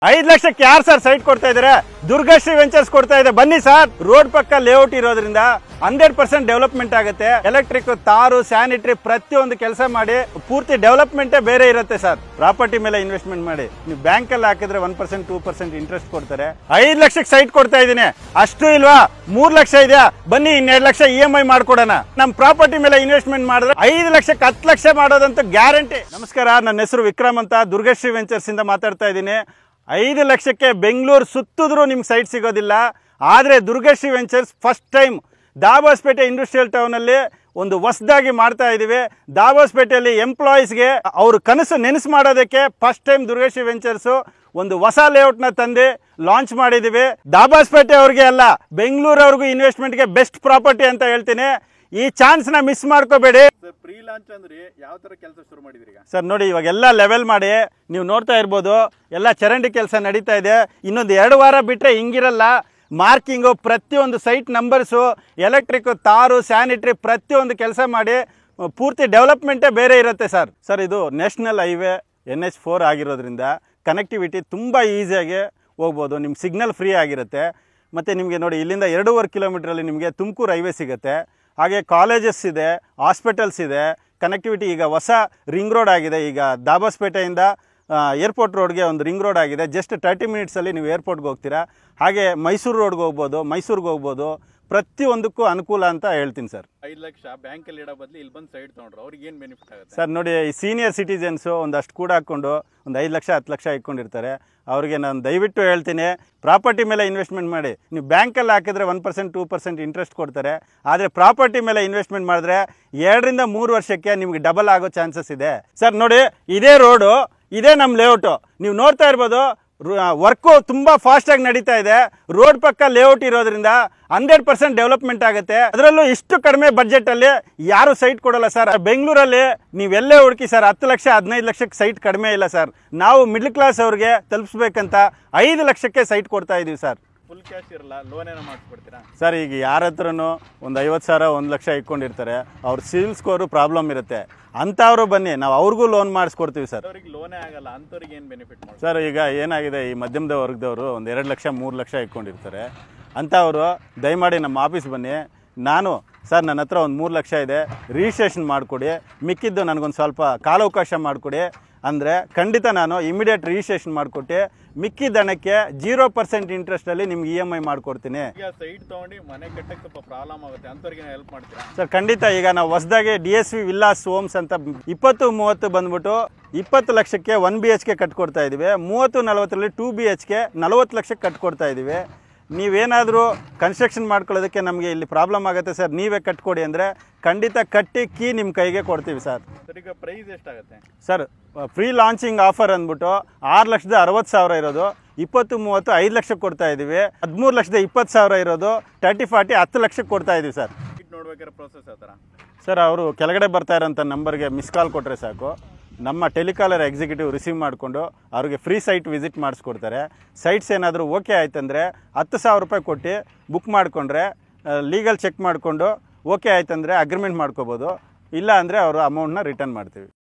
5 ಲಕ್ಷಕ್ಕೆ ಯಾರು sir site ಕೊಡ್ತಾ ಇದ್ದಾರೆ? ದುರ್ಗಶ್ರೀ ವೆಂಚರ್ಸ್ ಕೊಡ್ತಾ ಇದೆ. ಬನ್ನಿ ಸರ್, ರೋಡ್ ಪಕ್ಕ ಲೇಔಟ್ ಇರೋದ್ರಿಂದ 100% ಡೆವಲಪ್ಮೆಂಟ್ ಆಗುತ್ತೆ. ಎಲೆಕ್ಟ್ರಿಕ್, ತಾರು, ಸ್ಯಾನಿಟರಿ ಪ್ರತಿಯೊಂದು ಕೆಲಸ ಮಾಡಿ ಪೂರ್ತಿ ಡೆವಲಪ್ಮೆಂಟೇ ಬೇರೆ ಇರುತ್ತೆ ಸರ್. ಪ್ರಾಪರ್ಟಿ ಮೇಲೆ ಇನ್ವೆಸ್ಟ್ಮೆಂಟ್ ಮಾಡಿ ನೀವು ಬ್ಯಾಂಕ್ ಅಲ್ಲಿ ಹಾಕಿದ್ರೆ 1% 2% ಇಂಟ್ರೆಸ್ಟ್ ಕೊಡ್ತಾರೆ. 5 ಲಕ್ಷಕ್ಕೆ ಸೈಟ್ ಕೊಡ್ತಾ ಇದ್ದೀನಿ. ಅಷ್ಟು ಇಲ್ವಾ? 3 ಲಕ್ಷ ಇದೆಯಾ? ಬನ್ನಿ, 2 ಲಕ್ಷ EMI ಮಾಡ್ಕೊಡೋಣ. ನಮ್ ಪ್ರಾಪರ್ಟಿ ಮೇಲೆ ಇನ್ವೆಸ್ಟ್ಮೆಂಟ್ ಮಾಡಿದ್ರೆ 5 ಲಕ್ಷಕ್ಕೆ 10 ಲಕ್ಷ ಮಾಡೋದಂತ ಗ್ಯಾರಂಟಿ. ನಮಸ್ಕಾರ, ನನ್ನ ಹೆಸರು ವಿಕ್ರಮ್ ಅಂತ, ದುರ್ಗಶ್ರೀ ವೆಂಚರ್ಸ್ ಇಂದ ಮಾತಾಡ್ತಾ ಇದ್ದೀನಿ. 5 ಲಕ್ಷಕ್ಕೆ ಬೆಂಗಳೂರು ಸುತ್ತಿದ್ರು ನಿಮ್ಗೆ ಸೈಟ್ ಸಿಗೋದಿಲ್ಲ. ಆದರೆ Durgashri ventures first time Dobbaspet industrial ಟೌನಲ್ಲಿ ಒಂದು ಹೊಸದಾಗಿ ಮಾಡ್ತಾ ಇದ್ದೀವಿ. ದಾಬಾಸ್ಪೇಟೆಯಲ್ಲಿ ಎಂಪ್ಲಾಯೀಸ್ಗೆ ಅವ್ರ ಕನಸು ನೆನಸು ಮಾಡೋದಕ್ಕೆ ಫಸ್ಟ್ ಟೈಮ್ ದುರ್ಗಶ್ರೀ ವೆಂಚರ್ಸು ಒಂದು ಹೊಸ ಲೇಔಟ್ನ ತಂದು ಲಾಂಚ್ ಮಾಡಿದ್ದೀವಿ. ದಾಬಾಸ್ಪೇಟೆ ಅವ್ರಿಗೆ ಅಲ್ಲ, ಬೆಂಗಳೂರವ್ರಿಗೂ ಇನ್ವೆಸ್ಟ್ಮೆಂಟ್ಗೆ ಬೆಸ್ಟ್ ಪ್ರಾಪರ್ಟಿ ಅಂತ ಹೇಳ್ತೀನಿ. ಈ ಚಾನ್ಸ್ನ ಮಿಸ್ ಮಾಡ್ಕೋಬೇಡಿ. ಪ್ರೀ ಲಾಂಚ್ ಅಂದ್ರೆ ಯಾವ ತರ ಕೆಲಸ ಶುರು ಮಾಡಿದ್ರಿ ಸರ್? ನೋಡಿ, ಇವಾಗೆಲ್ಲ ಲೆವೆಲ್ ಮಾಡಿ ನೀವು ನೋಡ್ತಾ ಇರ್ಬೋದು, ಎಲ್ಲ ಚರಂಡಿ ಕೆಲಸ ನಡೀತಾ ಇದೆ. ಇನ್ನೊಂದು 2 ವಾರ ಬಿಟ್ಟರೆ ಹಿಂಗಿರಲ್ಲ. ಮಾರ್ಕಿಂಗು, ಪ್ರತಿಯೊಂದು ಸೈಟ್ ನಂಬರ್ಸು, ಎಲೆಕ್ಟ್ರಿಕ್, ತಾರು, ಸ್ಯಾನಿಟರಿ ಪ್ರತಿಯೊಂದು ಕೆಲಸ ಮಾಡಿ ಪೂರ್ತಿ ಡೆವಲಪ್ಮೆಂಟೇ ಬೇರೆ ಇರುತ್ತೆ ಸರ್. ಸರ್, ಇದು ನ್ಯಾಷನಲ್ ಹೈವೇ NH4 ಆಗಿರೋದ್ರಿಂದ ಕನೆಕ್ಟಿವಿಟಿ ತುಂಬ ಈಸಿಯಾಗಿ ಹೋಗ್ಬೋದು. ನಿಮ್ಮ ಸಿಗ್ನಲ್ ಫ್ರೀ ಆಗಿರುತ್ತೆ. ಮತ್ತು ನಿಮಗೆ ನೋಡಿ, ಇಲ್ಲಿಂದ 2.5 ಕಿಲೋಮೀಟ್ರಲ್ಲಿ ನಿಮಗೆ ತುಮಕೂರು ಹೈವೇ ಸಿಗುತ್ತೆ. ಹಾಗೆ ಕಾಲೇಜಸ್ ಇದೆ, ಹಾಸ್ಪಿಟಲ್ಸ್ ಇದೆ, ಕನೆಕ್ಟಿವಿಟಿ. ಈಗ ಹೊಸ ರಿಂಗ್ ರೋಡ್ ಆಗಿದೆ. ಈಗ ದಾಬಾಸ್ಪೇಟೆಯಿಂದ ಏರ್ಪೋರ್ಟ್ ರೋಡ್ಗೆ ಒಂದು ರಿಂಗ್ ರೋಡ್ ಆಗಿದೆ. ಜಸ್ಟ್ 30 ಮಿನಿಟ್ಸಲ್ಲಿ ನೀವು ಏರ್ಪೋರ್ಟ್ಗೆ ಹೋಗ್ತೀರಾ. ಹಾಗೆ ಮೈಸೂರು ರೋಡ್ಗೆ ಹೋಗ್ಬೋದು, ಮೈಸೂರಿಗೆ ಹೋಗ್ಬೋದು. ಪ್ರತಿಯೊಂದಕ್ಕೂ ಅನುಕೂಲ ಅಂತ ಹೇಳ್ತೀನಿ ಸರ್. 5 ಲಕ್ಷ ಬ್ಯಾಂಕಲ್ಲಿ ಇಡೋ ಬದಲು ಇಲ್ಲಿ ಬಂದು ಸೈಟ್ ತೊಗೊಂಡ್ರು ಅವ್ರಿಗೆ ಏನು ಬೆನಿಫಿಟ್ ಆಗುತ್ತೆ ಸರ್? ನೋಡಿ, ಈ ಸೀನಿಯರ್ ಸಿಟಿಜನ್ಸು ಒಂದಷ್ಟು ಕೂಡ ಹಾಕ್ಕೊಂಡು ಒಂದು 5 ಲಕ್ಷ 10 ಲಕ್ಷ ಇಟ್ಕೊಂಡಿರ್ತಾರೆ. ಅವ್ರಿಗೆ ನಾನು ದಯವಿಟ್ಟು ಹೇಳ್ತೀನಿ, ಪ್ರಾಪರ್ಟಿ ಮೇಲೆ ಇನ್ವೆಸ್ಟ್ಮೆಂಟ್ ಮಾಡಿ. ನೀವು ಬ್ಯಾಂಕಲ್ಲಿ ಹಾಕಿದ್ರೆ 1% 2% ಇಂಟ್ರೆಸ್ಟ್ ಕೊಡ್ತಾರೆ. ಆದರೆ ಪ್ರಾಪರ್ಟಿ ಮೇಲೆ ಇನ್ವೆಸ್ಟ್ಮೆಂಟ್ ಮಾಡಿದ್ರೆ 2 ರಿಂದ 3 ವರ್ಷಕ್ಕೆ ನಿಮ್ಗೆ ಡಬಲ್ ಆಗೋ ಚಾನ್ಸಸ್ ಇದೆ ಸರ್. ನೋಡಿ, ಇದೇ ರೋಡು, ಇದೇ ನಮ್ಮ ಲೇಔಟು. ನೀವು ನೋಡ್ತಾ ಇರ್ಬೋದು, ವರ್ಕು ತುಂಬ ಫಾಸ್ಟಾಗಿ ನಡೀತಾ ಇದೆ. ರೋಡ್ ಪಕ್ಕ ಲೇಔಟ್ ಇರೋದ್ರಿಂದ 100% ಡೆವಲಪ್ಮೆಂಟ್ ಆಗುತ್ತೆ. ಅದರಲ್ಲೂ ಇಷ್ಟು ಕಡಿಮೆ ಬಡ್ಜೆಟಲ್ಲಿ ಯಾರು ಸೈಟ್ ಕೊಡೋಲ್ಲ ಸರ್. ಬೆಂಗಳೂರಲ್ಲಿ ನೀವೆಲ್ಲೇ ಹುಡುಕಿ ಸರ್, 10 ಲಕ್ಷ 15 ಲಕ್ಷಕ್ಕೆ ಸೈಟ್ ಕಡಿಮೆ ಇಲ್ಲ ಸರ್. ನಾವು ಮಿಡ್ಲ್ ಕ್ಲಾಸ್ ಅವ್ರಿಗೆ ತಲುಪಿಸ್ಬೇಕಂತ 5 ಲಕ್ಷಕ್ಕೆ ಸೈಟ್ ಕೊಡ್ತಾ ಇದ್ದೀವಿ ಸರ್. ಫುಲ್ ಕ್ಯಾಶ್ ಇರಲ್ಲ, ಲೋನ್ ಏನೋ ಮಾಡಿಸ್ಕೊಡ್ತೀರಾ ಸರ್? ಈಗ ಯಾರ ಹತ್ರನೂ ಒಂದು 50,000 1 ಲಕ್ಷ ಇಟ್ಕೊಂಡಿರ್ತಾರೆ. ಅವ್ರ ಸಿವಿಲ್ ಸ್ಕೋರು ಪ್ರಾಬ್ಲಮ್ ಇರುತ್ತೆ. ಅಂಥವ್ರು ಬನ್ನಿ, ನಾವು ಅವ್ರಿಗೂ ಲೋನ್ ಮಾಡಿಸ್ಕೊಡ್ತೀವಿ ಸರ್. ಅವ್ರಿಗೆ ಲೋನೇ ಆಗಲ್ಲ, ಅಂಥವ್ರಿಗೆ ಏನು ಬೆನಿಫಿಟ್ ಮಾಡಿ ಸರ್? ಈಗ ಏನಾಗಿದೆ, ಈ ಮಧ್ಯಮದ ವರ್ಗದವರು ಒಂದು 2 ಲಕ್ಷ 3 ಲಕ್ಷ ಇಟ್ಕೊಂಡಿರ್ತಾರೆ. ಅಂಥವರು ದಯಮಾಡಿ ನಮ್ಮ ಆಫೀಸ್ ಬನ್ನಿ. ನಾನು ಸರ್, ನನ್ನ ಹತ್ರ ಒಂದು 3 ಲಕ್ಷ ಇದೆ, ರಿಜಿಸ್ಟ್ರೇಷನ್ ಮಾಡಿಕೊಡಿ, ಮಿಕ್ಕಿದ್ದು ನನಗೊಂದು ಸ್ವಲ್ಪ ಕಾಲಾವಕಾಶ ಮಾಡಿಕೊಡಿ ಅಂದರೆ ಖಂಡಿತ ನಾನು ಇಮಿಡಿಯೇಟ್ ರಿಜಿಸ್ಟ್ರೇಷನ್ ಮಾಡಿಕೊಟ್ಟು ಮಿಕ್ಕಿದ ಹಣಕ್ಕೆ 0% ಇಂಟ್ರೆಸ್ಟಲ್ಲಿ ನಿಮ್ಗೆ EMI ಮಾಡಿಕೊಡ್ತೀನಿ. ಈಗ ಸೈಟ್ ತೊಗೊಂಡು ಮನೆ ಕಟ್ಟಕ್ಕೆ ಸ್ವಲ್ಪ ಪ್ರಾಬ್ಲಮ್ ಆಗುತ್ತೆ, ಅಂಥವ್ರಿಗೆ ಹೆಲ್ಪ್ ಮಾಡ್ತೀರಾ ಸರ್? ಖಂಡಿತ. ಈಗ ನಾವು ಹೊಸದಾಗಿ DSV ವಿಲ್ಲಾಸ್ ಹೋಮ್ಸ್ ಅಂತ 20-30 ಬಂದ್ಬಿಟ್ಟು 20 ಲಕ್ಷಕ್ಕೆ 1 BHK ಕಟ್ಕೊಡ್ತಾ ಇದ್ದೀವಿ. 30-40ರಲ್ಲಿ 2 BHK 40 ಲಕ್ಷಕ್ಕೆ ಕಟ್ಕೊಡ್ತಾ ಇದ್ದೀವಿ. ನೀವೇನಾದರೂ ಕನ್ಸ್ಟ್ರಕ್ಷನ್ ಮಾಡ್ಕೊಳ್ಳೋದಕ್ಕೆ ನಮಗೆ ಇಲ್ಲಿ ಪ್ರಾಬ್ಲಮ್ ಆಗುತ್ತೆ ಸರ್, ನೀವೇ ಕಟ್ಕೊಡಿ ಅಂದರೆ ಖಂಡಿತ ಕಟ್ಟಿ ಕೀ ನಿಮ್ಮ ಕೈಗೆ ಕೊಡ್ತೀವಿ ಸರ್. ಈಗ ಪ್ರೈಸ್ ಎಷ್ಟಾಗುತ್ತೆ ಸರ್? ಫ್ರೀ ಲಾಂಚಿಂಗ್ ಆಫರ್ ಅಂದ್ಬಿಟ್ಟು 6,60,000 ಇರೋದು 20-30 5 ಲಕ್ಷಕ್ಕೆ ಕೊಡ್ತಾ ಇದ್ದೀವಿ. 13,20,000 ಇರೋದು 30-40 10 ಲಕ್ಷಕ್ಕೆ ಕೊಡ್ತಾ ಇದ್ದೀವಿ ಸರ್. ನೋಡ್ಬೇಕಾದ್ರೆ ಪ್ರೋಸೆಸ್ ಯಾವ ಥರ ಸರ್? ಅವರು ಕೆಳಗಡೆ ಬರ್ತಾ ಇರೋಂಥ ನಂಬರ್ಗೆ ಮಿಸ್ ಕಾಲ್ ಕೊಟ್ಟರೆ ಸಾಕು, ನಮ್ಮ ಟೆಲಿಕಾಲರ್ ಎಕ್ಸಿಕ್ಯೂಟಿವ್ ರಿಸೀವ್ ಮಾಡಿಕೊಂಡು ಅವ್ರಿಗೆ ಫ್ರೀ ಸೈಟ್ ವಿಸಿಟ್ ಮಾಡಿಸ್ಕೊಡ್ತಾರೆ. ಸೈಟ್ಸ್ ಏನಾದರೂ ಓಕೆ ಆಯ್ತಂದರೆ 10,000 ರೂಪಾಯಿ ಕೊಟ್ಟು ಬುಕ್ ಮಾಡಿಕೊಂಡ್ರೆ ಲೀಗಲ್ ಚೆಕ್ ಮಾಡಿಕೊಂಡು ಓಕೆ ಆಯ್ತಂದರೆ ಅಗ್ರಿಮೆಂಟ್ ಮಾಡ್ಕೋಬೋದು. ಇಲ್ಲ ಅಂದರೆ ಅವರು ಅಮೌಂಟ್ನ ರಿಟರ್ನ್ ಮಾಡ್ತೀವಿ.